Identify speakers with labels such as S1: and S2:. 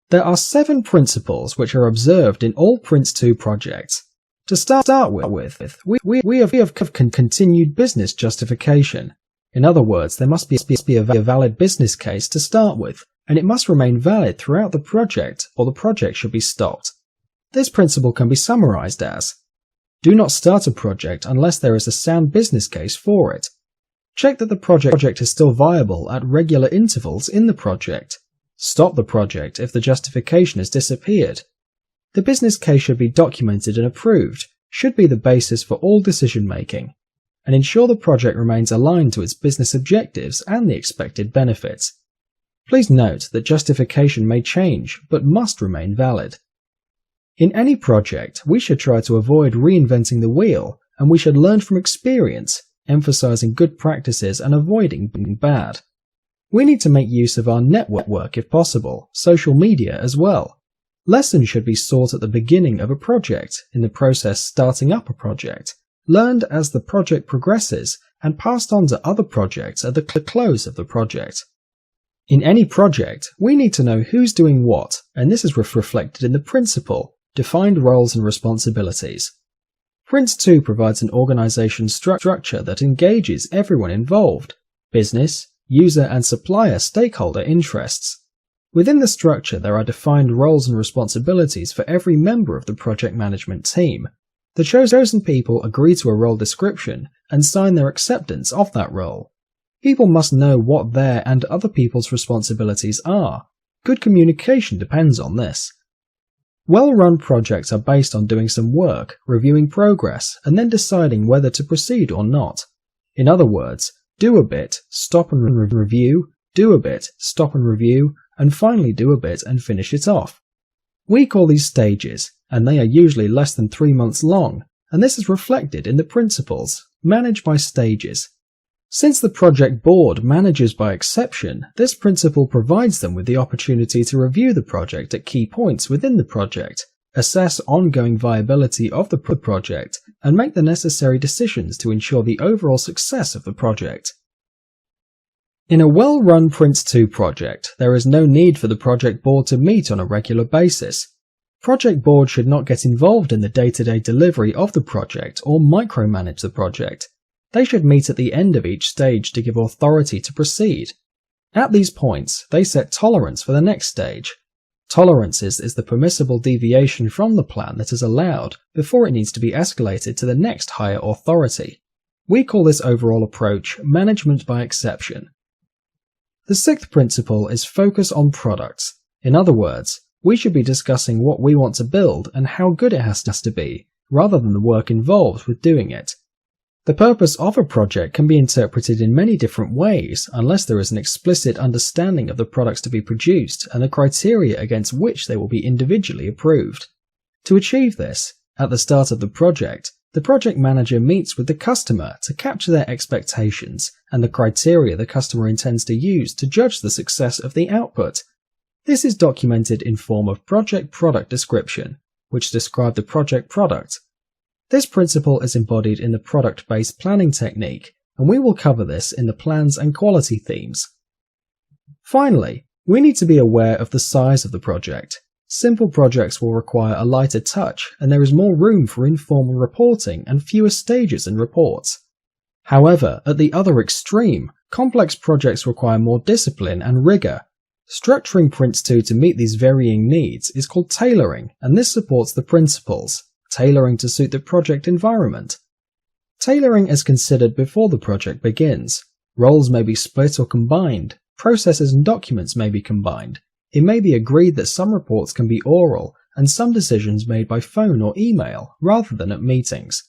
S1: There are 7 principles which are observed in all PRINCE2 projects. To start with, we have continued business justification. In other words, there must be a valid business case to start with, and it must remain valid throughout the project, or the project should be stopped. This principle can be summarized as: do not start a project unless there is a sound business case for it. Check that the project is still viable at regular intervals in the project. Stop the project if the justification has disappeared. The business case should be documented and approved, should be the basis for all decision making, and ensure the project remains aligned to its business objectives and the expected benefits. Please note that justification may change, but must remain valid. In any project, we should try to avoid reinventing the wheel, and we should learn from experience, emphasizing good practices and avoiding being bad. We need to make use of our network if possible, social media as well. Lessons should be sought at the beginning of a project, in the process starting up a project, learned as the project progresses, and passed on to other projects at the close of the project. In any project, we need to know who's doing what, and this is reflected in the principle, defined roles and responsibilities. PRINCE2 provides an organization structure that engages everyone involved, business, user and supplier stakeholder interests. Within the structure there are defined roles and responsibilities for every member of the project management team. The chosen people agree to a role description and sign their acceptance of that role. People must know what their and other people's responsibilities are. Good communication depends on this. Well-run projects are based on doing some work, reviewing progress, and then deciding whether to proceed or not. In other words, do a bit, stop and review, do a bit, stop and review, and finally do a bit and finish it off. We call these stages, and they are usually less than 3 months long, and this is reflected in the principles, manage by stages. Since the project board manages by exception, this principle provides them with the opportunity to review the project at key points within the project, assess ongoing viability of the project, and make the necessary decisions to ensure the overall success of the project. In a well-run PRINCE2 project, there is no need for the project board to meet on a regular basis. Project board should not get involved in the day-to-day delivery of the project or micromanage the project. They should meet at the end of each stage to give authority to proceed. At these points, they set tolerance for the next stage. Tolerance is the permissible deviation from the plan that is allowed before it needs to be escalated to the next higher authority. We call this overall approach management by exception. The 6th principle is focus on products. In other words, we should be discussing what we want to build and how good it has to be, rather than the work involved with doing it. The purpose of a project can be interpreted in many different ways unless there is an explicit understanding of the products to be produced and the criteria against which they will be individually approved. To achieve this, at the start of the project manager meets with the customer to capture their expectations and the criteria the customer intends to use to judge the success of the output. This is documented in form of project product description, which describe the project product. This principle is embodied in the product-based planning technique, and we will cover this in the plans and quality themes. Finally, we need to be aware of the size of the project. Simple projects will require a lighter touch, and there is more room for informal reporting and fewer stages and reports. However, at the other extreme, complex projects require more discipline and rigor. Structuring PRINCE2 to meet these varying needs is called tailoring, and this supports the principles. Tailoring to suit the project environment. Tailoring is considered before the project begins. Roles may be split or combined. Processes and documents may be combined. It may be agreed that some reports can be oral and some decisions made by phone or email rather than at meetings.